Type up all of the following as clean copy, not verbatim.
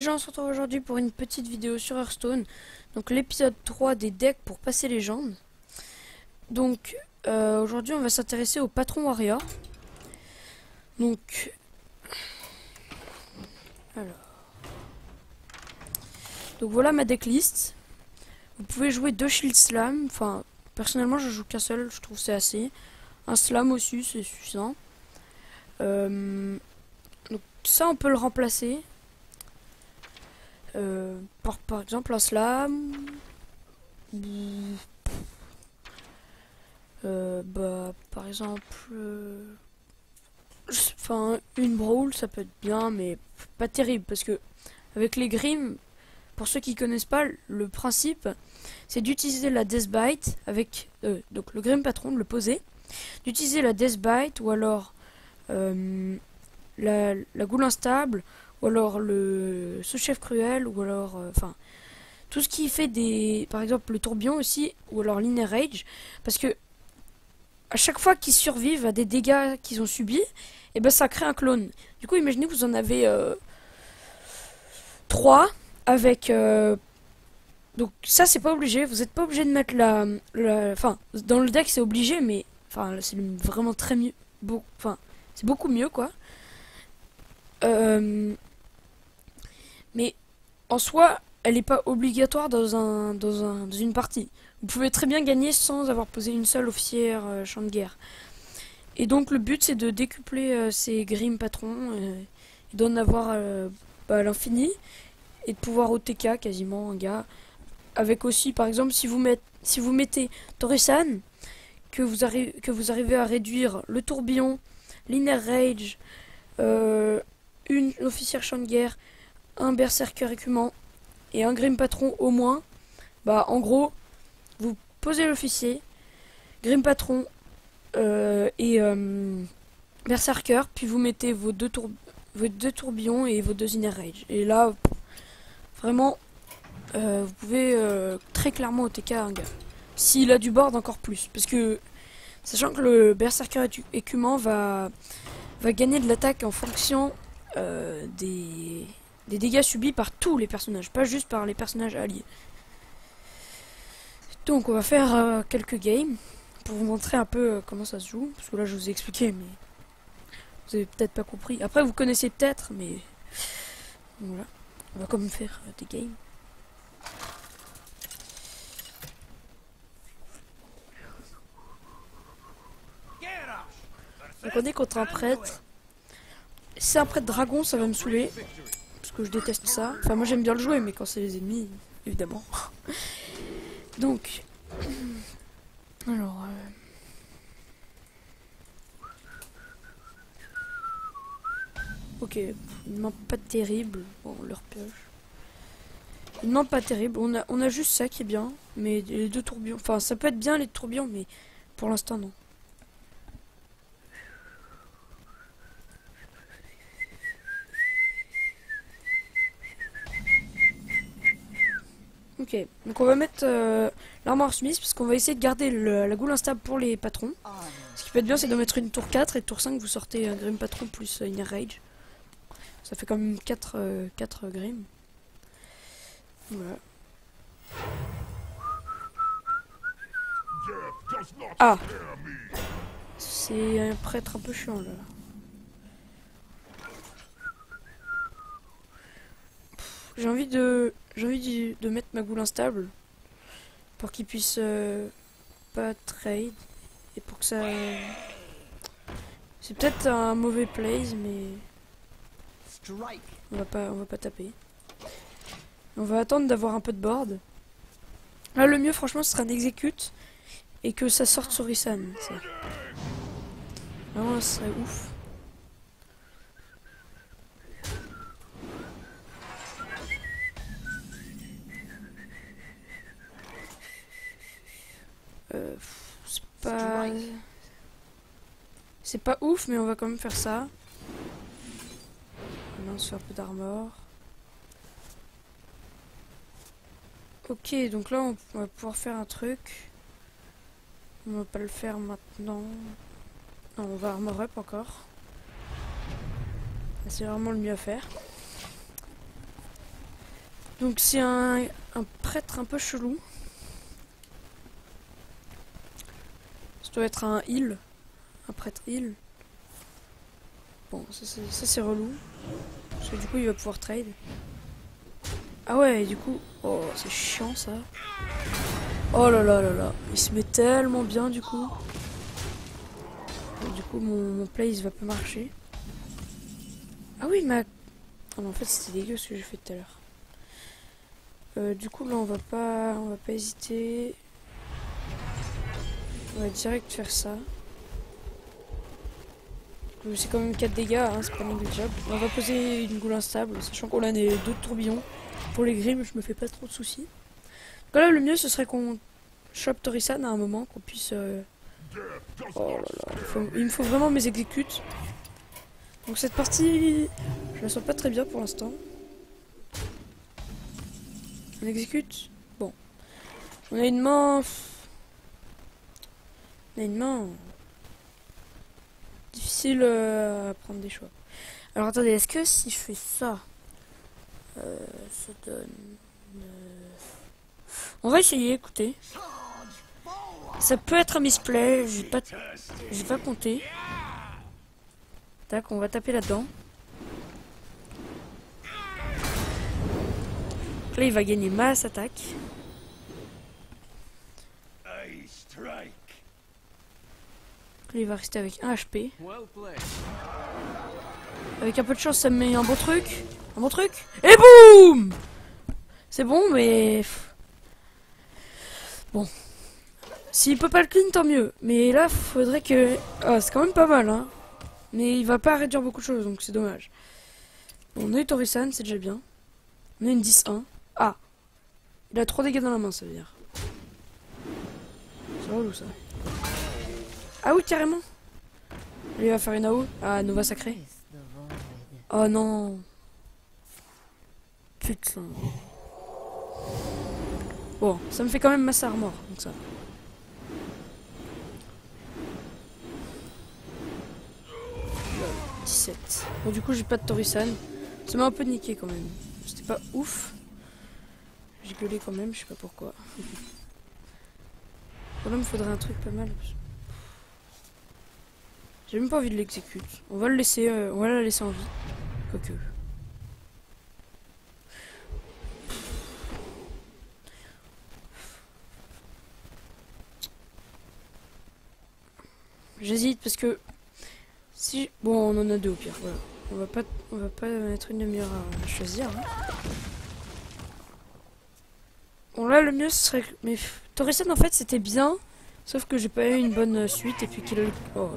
Les gens, on se retrouve aujourd'hui pour une petite vidéo sur Hearthstone. Donc l'épisode 3 des decks pour passer légende. Donc aujourd'hui on va s'intéresser au patron warrior. Donc alors. Donc voilà ma decklist. Vous pouvez jouer 2 shield slam. Enfin personnellement je joue qu'un seul, je trouve c'est assez. Un slam aussi c'est suffisant. Donc ça on peut le remplacer. Par exemple un slam. Par exemple, enfin une brawl ça peut être bien, mais pas terrible parce que avec les grims, pour ceux qui connaissent pas, le principe c'est d'utiliser la Death Bite avec donc le grim patron, de le poser, d'utiliser la Death Bite ou alors la goule instable ou alors le sous-chef cruel ou alors enfin tout ce qui fait des par exemple le tourbillon aussi ou alors l'Inner Rage parce que à chaque fois qu'ils survivent à des dégâts qu'ils ont subis, et ben ça crée un clone. Du coup, imaginez que vous en avez 3 avec donc ça c'est pas obligé, vous n'êtes pas obligé de mettre enfin dans le deck c'est obligé mais enfin c'est vraiment très mieux enfin c'est beaucoup mieux quoi. Mais en soi, elle n'est pas obligatoire dans une partie. Vous pouvez très bien gagner sans avoir posé une seule officière champ de guerre. Et donc le but c'est de décupler ces grim patrons et d'en avoir à l'infini et de pouvoir OTK quasiment un gars. Avec aussi par exemple si vous mettez Torisan, que vous arrivez à réduire le tourbillon, l'Inner Rage, une officière champ de guerre, un berserker écumant et un grim patron au moins, bah en gros vous posez l'officier, grim patron et berserker, puis vous mettez vos deux tourbillons et vos 2 inner rage. Et là, vraiment, vous pouvez très clairement OTK un gars. S'il a du board, encore plus. Parce que, sachant que le berserker écumant va gagner de l'attaque en fonction des dégâts subis par tous les personnages, pas juste par les personnages alliés. Donc on va faire quelques games pour vous montrer un peu comment ça se joue, parce que là je vous ai expliqué mais vous avez peut-être pas compris. Après vous connaissez peut-être mais voilà. On va quand même faire des games. Donc on est contre un prêtre. Si c'est un prêtre dragon ça va me saouler, parce que je déteste ça. Enfin moi j'aime bien le jouer mais quand c'est les ennemis, évidemment. Donc alors ok, une main pas terrible. Bon, on leur pioche. Une main pas terrible. On a juste ça qui est bien. Mais les 2 tourbillons. Enfin, ça peut être bien les tourbillons, mais pour l'instant, non. Ok, donc on va mettre l'armor smith parce qu'on va essayer de garder la goule instable pour les patrons. Ce qui peut être bien, c'est de mettre une tour 4 et tour 5, vous sortez un grim patron plus inner rage. Ça fait quand même 4 grim. Voilà. Ah, c'est un prêtre un peu chiant là. J'ai envie de mettre ma goule instable pour qu'il puisse pas trade et pour que ça. C'est peut-être un mauvais plays mais on va pas taper. On va attendre d'avoir un peu de board. Là le mieux franchement ce sera un execute et que ça sorte sur Isan. Vraiment ça serait ouf. C'est pas ouf mais on va quand même faire ça. Maintenant on se fait un peu d'armor. Ok, donc là on va pouvoir faire un truc. On va pas le faire maintenant. Non, on va armor up encore. C'est vraiment le mieux à faire. Donc c'est un prêtre un peu chelou. Ça doit être un heal. Un prêtre heal. Bon, ça c'est relou. Parce que du coup il va pouvoir trade. Ah ouais, du coup... Oh, c'est chiant ça. Oh là là là là. Il se met tellement bien du coup. Et du coup mon play il va pas marcher. Ah oui, mais... Oh, en fait c'était dégueu ce que j'ai fait tout à l'heure. Du coup là on va pas hésiter. On va direct faire ça. C'est quand même 4 dégâts, hein, c'est pas négligeable. On va poser une goule instable, sachant qu'on a des 2 tourbillons. Pour les grimes, je me fais pas trop de soucis. Donc là, le mieux, ce serait qu'on chope Torisan à un moment, qu'on puisse... Oh là là, il me faut vraiment mes exécutes. Donc cette partie, je la sens pas très bien pour l'instant. On exécute. Bon. On a une main... On a une main... Difficile à prendre des choix. Alors attendez, est-ce que si je fais ça, ça donne... On va essayer, écoutez. Ça peut être un misplay, j'ai pas compté. Tac, on va taper là-dedans. Là, il va gagner masse attaque. Là, il va rester avec 1 HP. Avec un peu de chance, ça me met un bon truc. Un bon truc. Et boum! C'est bon, mais... Bon. S'il peut pas le clean, tant mieux. Mais là, faudrait que... Ah, c'est quand même pas mal, hein. Mais il va pas réduire beaucoup de choses, donc c'est dommage. Bon, on a eu Torisan, c'est déjà bien. On a une 10-1. Ah! Il a 3 dégâts dans la main, ça veut dire. C'est relou, ça. Ah oui, carrément. Il va faire une AO. Ah, Nova sacré. Oh non. Putain. Bon, ça me fait quand même masse armor, donc ça. Lol, 17. Bon, du coup, j'ai pas de Torisan. Ça m'a un peu niqué quand même. C'était pas ouf. J'ai gueulé quand même, je sais pas pourquoi. Bon, là, il me faudrait un truc pas mal. J'ai même pas envie de l'exécuter. On va le laisser, on va la laisser en vie. Quoique. J'hésite parce que si bon, on en a 2 au pire. Voilà. On va pas mettre une demi-heure à choisir. Hein. Bon là, le mieux ce serait. Mais Torisan en fait c'était bien, sauf que j'ai pas eu une bonne suite et puis qu'il a. Oh,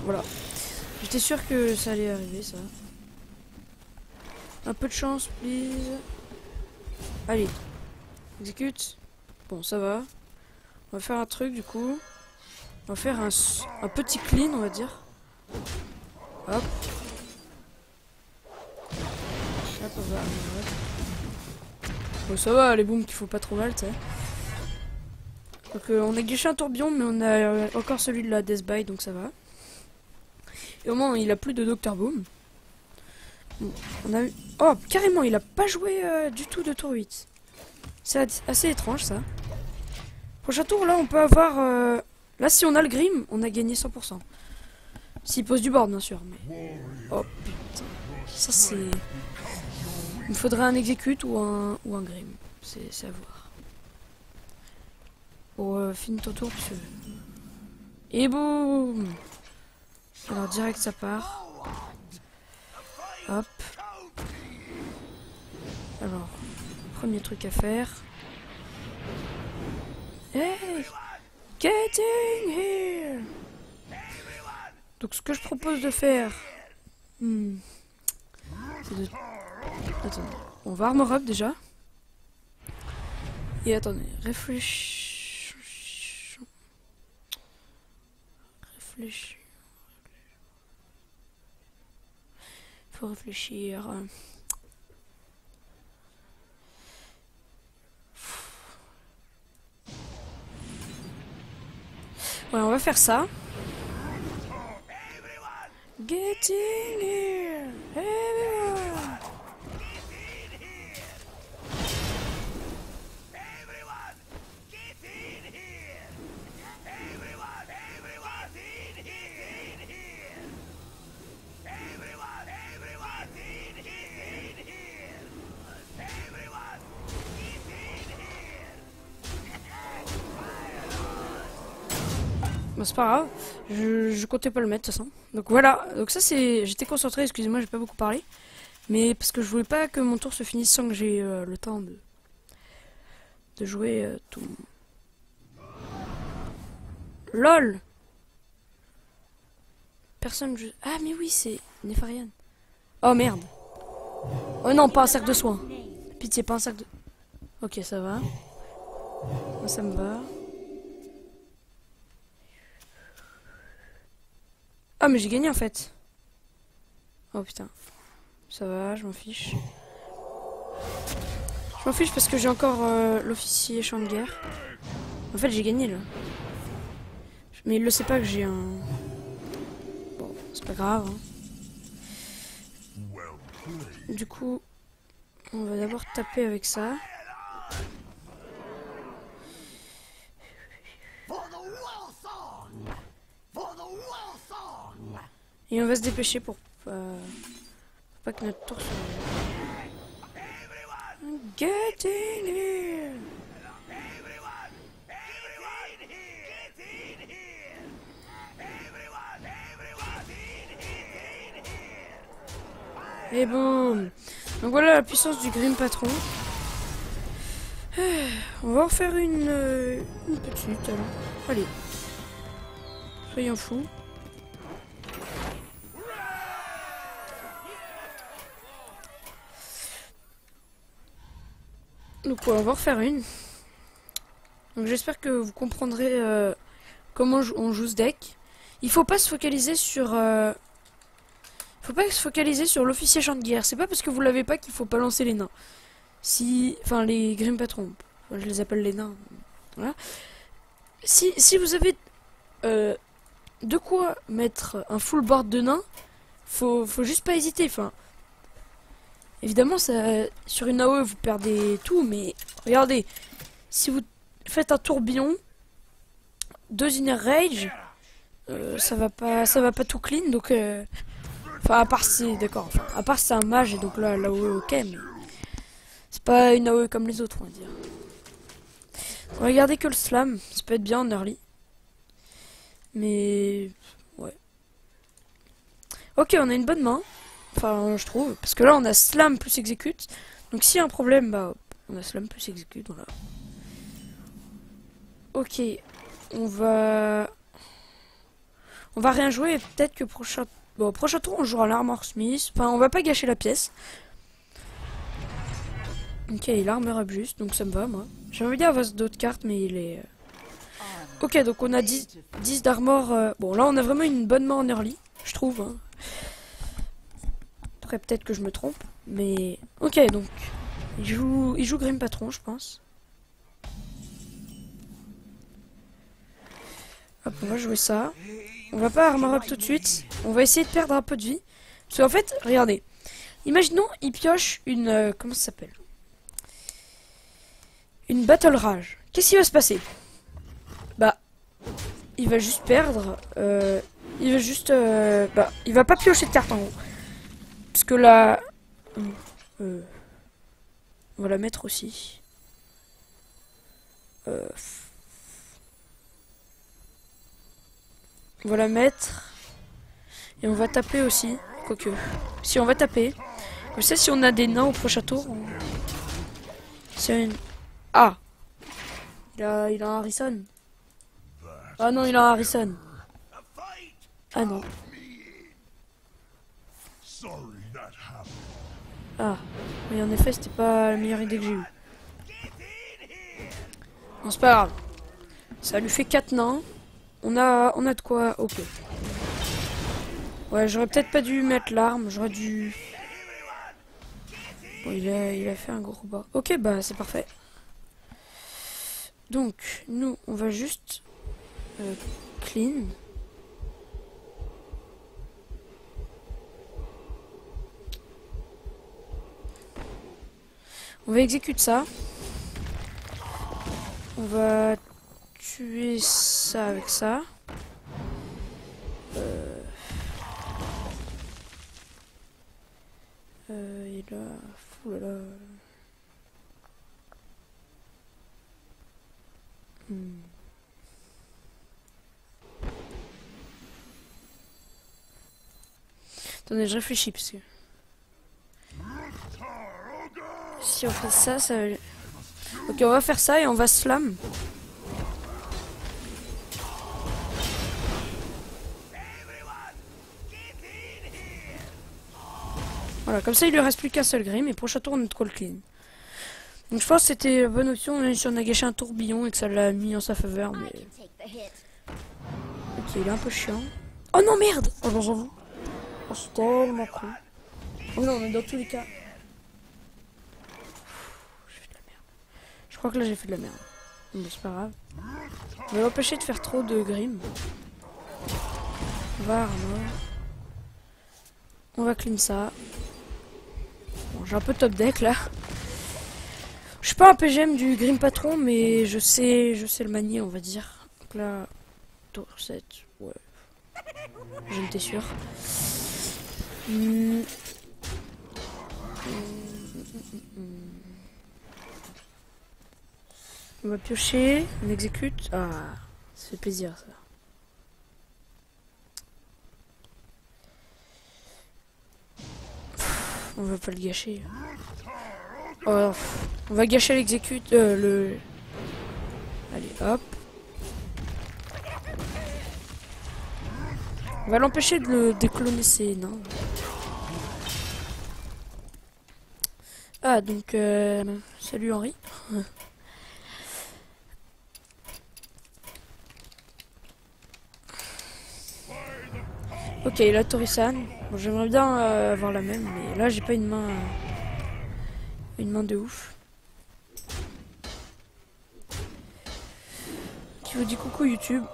voilà. J'étais sûr que ça allait arriver ça. Un peu de chance, please. Allez, exécute. Bon, ça va. On va faire un truc du coup. On va faire un petit clean, on va dire. Hop. Hop, on va. Bon, ça va, les booms qui font pas trop mal, tu sais. Donc, on a glitché un tourbillon, mais on a encore celui de la Death By, donc ça va. Et au moins, il a plus de Dr Boom. Bon, on a eu... Oh, carrément, il a pas joué du tout de tour 8. C'est assez étrange, ça. Prochain tour, là, on peut avoir... Là, si on a le Grim, on a gagné 100%. S'il pose du board, bien sûr. Mais... Oh, putain. Ça, c'est... Il me faudrait un exécute ou un Grim. C'est à voir. Bon, finis ton tour, parce que... Et boum! Alors, direct, ça part. Hop. Alors, premier truc à faire. Hey! Getting here! Donc, ce que je propose de faire... c'est de... Attendez. On va armor up déjà. Et attendez. Réfléchis. Faut réfléchir. Ouais, on va faire ça. Getting here. Everyone. Bah, c'est pas grave. Je comptais pas le mettre de toute façon. Donc voilà. Donc ça c'est. J'étais concentré. Excusez-moi, j'ai pas beaucoup parlé. Mais parce que je voulais pas que mon tour se finisse sans que j'ai le temps de jouer tout. LOL. Personne. Ah mais oui c'est Nefarian. Oh merde. Oh non pas un sac de soins. Pitié pas un sac de. Ok ça va. Moi ça me va. Ah mais j'ai gagné en fait. Oh putain. Ça va, je m'en fiche. Je m'en fiche parce que j'ai encore l'officier champ de guerre. En fait j'ai gagné là. Mais il le sait pas que j'ai un... Bon, c'est pas grave. Hein. Du coup, on va d'abord taper avec ça. Et on va se dépêcher pour pas que notre tour soit... Get in here! Et boum! Donc voilà la puissance du Grim Patron. On va en faire une petite. Alors. Allez. Soyons fous. Donc ouais, on va en refaire une. Donc j'espère que vous comprendrez comment on joue ce deck. Il faut pas se focaliser sur... faut pas se focaliser sur l'officier champ de guerre. C'est pas parce que vous l'avez pas qu'il faut pas lancer les nains. Si... Enfin les Grim Patrons. Enfin, je les appelle les nains. Voilà. Si vous avez de quoi mettre un full board de nains, faut juste pas hésiter. Enfin... Évidemment, ça, sur une AOE, vous perdez tout, mais regardez, si vous faites un tourbillon, 2 Inner Rage, ça va pas tout clean, donc, enfin, à part si, d'accord, enfin, à part si c'est un mage, et donc là, l'AOE, ok, mais c'est pas une AOE comme les autres, on va dire. Regardez que le slam, ça peut être bien en early, mais, ouais. Ok, on a une bonne main. Enfin, je trouve. Parce que là, on a slam plus exécute. Donc, s'il y a un problème, bah, on a slam plus exécute. Voilà. Ok. On va rien jouer. Peut-être que prochain... Bon, prochain tour, on jouera l'Armor Smith. Enfin, on va pas gâcher la pièce. Ok, il armor up juste. Donc, ça me va, moi. J'ai envie d'avoir d'autres cartes, mais il est... Ok, donc on a 10 d'armor. Bon, là, on a vraiment une bonne main en early. Je trouve, hein. Peut-être que je me trompe, mais ok, donc il joue Grim Patron, je pense. Hop, on va jouer ça. On va pas armor up tout de suite. On va essayer de perdre un peu de vie. Parce qu'en fait, regardez. Imaginons, il pioche une... comment ça s'appelle? Une Battle Rage. Qu'est-ce qui va se passer? Bah, il va juste perdre. Il va juste... bah, il va pas piocher de carte en gros. Parce que là... on va la mettre aussi. On va la mettre. Et on va taper aussi. Quoique. Si on va taper. Comme ça, si on a des nains au prochain tour. C'est une... Ah, il a un Harrison. Ah non, il a un Harrison. Ah non. Ah, mais en effet, c'était pas la meilleure idée que j'ai eue. Non, c'est pas grave. Ça lui fait 4 nains. On a de quoi... Ok. Ouais, j'aurais peut-être pas dû mettre l'arme. J'aurais dû... Bon, il a fait un gros bas. Ok, bah c'est parfait. Donc, nous, on va juste... clean. On va exécuter ça. On va tuer ça avec ça. Et là... Fou là là... Attendez, je réfléchis parce que... Si on fait ça, ça va... Ok, on va faire ça et on va slam. Voilà, comme ça il lui reste plus qu'un seul grim et prochain tour on est de call clean. Donc je pense que c'était la bonne option, même si on a gâché un tourbillon et que ça l'a mis en sa faveur, mais... Ok, il est un peu chiant. Oh non, merde! Oh non, j'avoue. Oh, c'est tellement con. Oh non, mais dans tous les cas... J'ai fait de la merde. Je crois que là j'ai fait de la merde. Bon, c'est pas grave. On va l'empêcher de faire trop de grim. On va Armor. On va clean ça. Bon, j'ai un peu top deck là. Je suis pas un PGM du Grim Patron, mais je sais le manier, on va dire. Donc là, tour 7, ouais. J'en étais sûr. On va piocher, on exécute. Ah, ça fait plaisir ça. On va pas le gâcher. Oh, on va gâcher l'exécute, le... Allez, hop. On va l'empêcher de le décloner ses nains. Ah, donc, salut Henri. Ok, la Torisan. Bon, j'aimerais bien avoir la même, mais là j'ai pas une main de ouf. Qui vous dit coucou YouTube.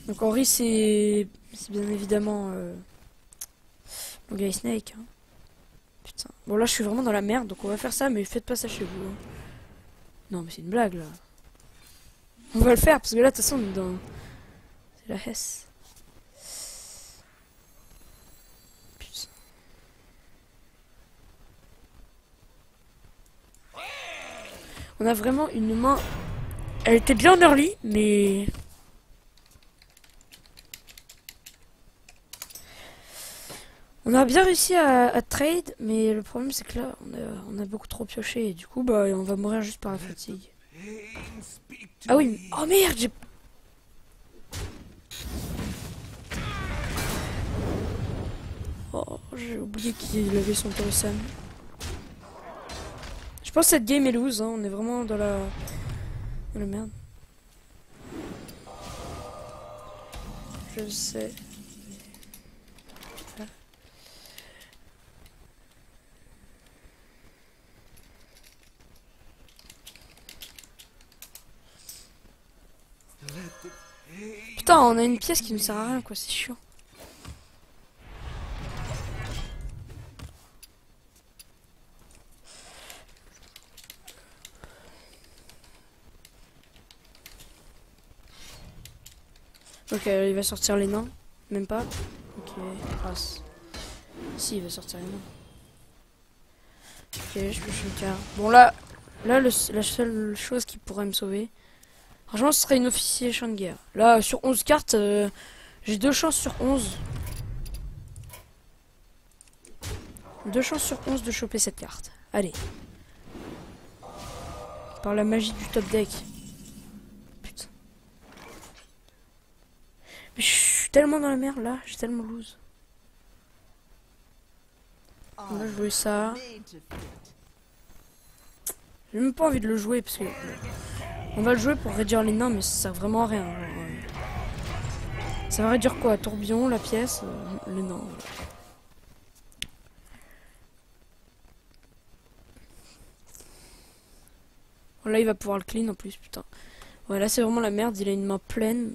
Donc Henri c'est bien évidemment mon gars Snake. Hein. Putain. Bon là je suis vraiment dans la merde, donc on va faire ça, mais faites pas ça chez vous. Hein. Non mais c'est une blague là. On va le faire parce que là de toute façon on est dans... C'est la Hesse. On a vraiment une main... Elle était bien en early, mais... On a bien réussi à trade, mais le problème c'est que là, on a beaucoup trop pioché, et du coup, bah, on va mourir juste par la fatigue. Ah oui, mais... Oh merde, j'ai... Oh, j'ai oublié qu'il avait son Torresan. Je pense que cette game est loose, hein. On est vraiment dans la merde. Je sais. Putain, on a une pièce qui ne sert à rien, quoi, c'est chiant. Ok, il va sortir les nains. Même pas. Ok, passe. Si, il va sortir les nains. Ok, je pioche une carte. Bon, là la seule chose qui pourrait me sauver, franchement, ce serait une officier champ de guerre. Là, sur 11 cartes, j'ai 2 chances sur 11. 2 chances sur 11 de choper cette carte. Allez. Par la magie du top deck. Putain. Mais je suis tellement dans la merde là, j'ai tellement lose. On va jouer ça. J'ai même pas envie de le jouer parce que... On va le jouer pour réduire les nains, mais ça sert vraiment à rien. Genre, ça va réduire quoi? Tourbillon, la pièce, les nains. Bon, là il va pouvoir le clean en plus, putain. Ouais, là c'est vraiment la merde, il a une main pleine.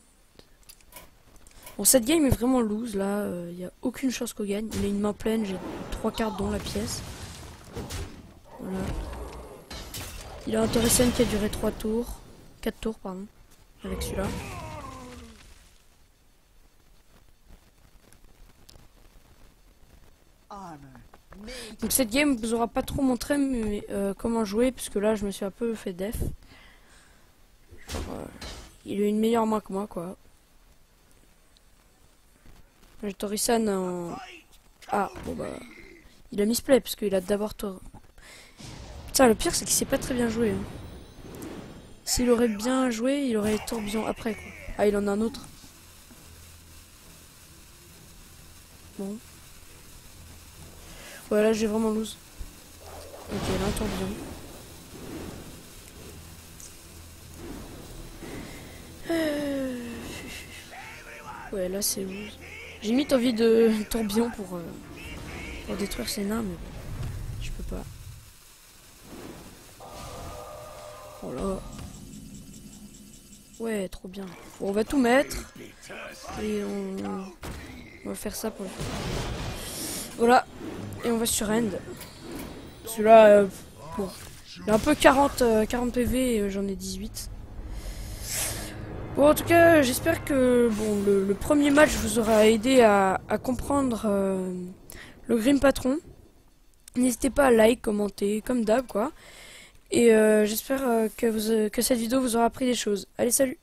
Bon, cette game est vraiment loose là, il n'y a aucune chance qu'on gagne. Il a une main pleine, j'ai 3 cartes dans la pièce. Voilà. Il a un Torresan qui a duré 3 tours. 4 tours, pardon. Avec celui-là. Donc cette game vous aura pas trop montré mais, comment jouer, puisque là je me suis un peu fait def. Genre, il a une meilleure main que moi quoi. J'ai Torisan Ah, bon bah... Il a misplay parce qu'il a d'abord tort. Putain, le pire c'est qu'il sait pas très bien jouer. Hein. S'il aurait bien joué, il aurait tourbillon après quoi. Ah, il en a un autre. Bon. Ouais, là j'ai vraiment lose. Ok, là un tourbillon. Ouais, là c'est lose. J'ai limite envie de tourbillon pour détruire ces nains, mais bon, je peux pas. Oh là. Ouais, trop bien. Bon, on va tout mettre. Et on va faire ça pour le faire. Voilà. Et on va sur End. Celui-là, bon. Il a un peu 40 PV et j'en ai 18. Bon, en tout cas, j'espère que bon, le premier match vous aura aidé à comprendre le Grim Patron. N'hésitez pas à like, commenter, comme d'hab, quoi. Et j'espère que cette vidéo vous aura appris des choses. Allez, salut!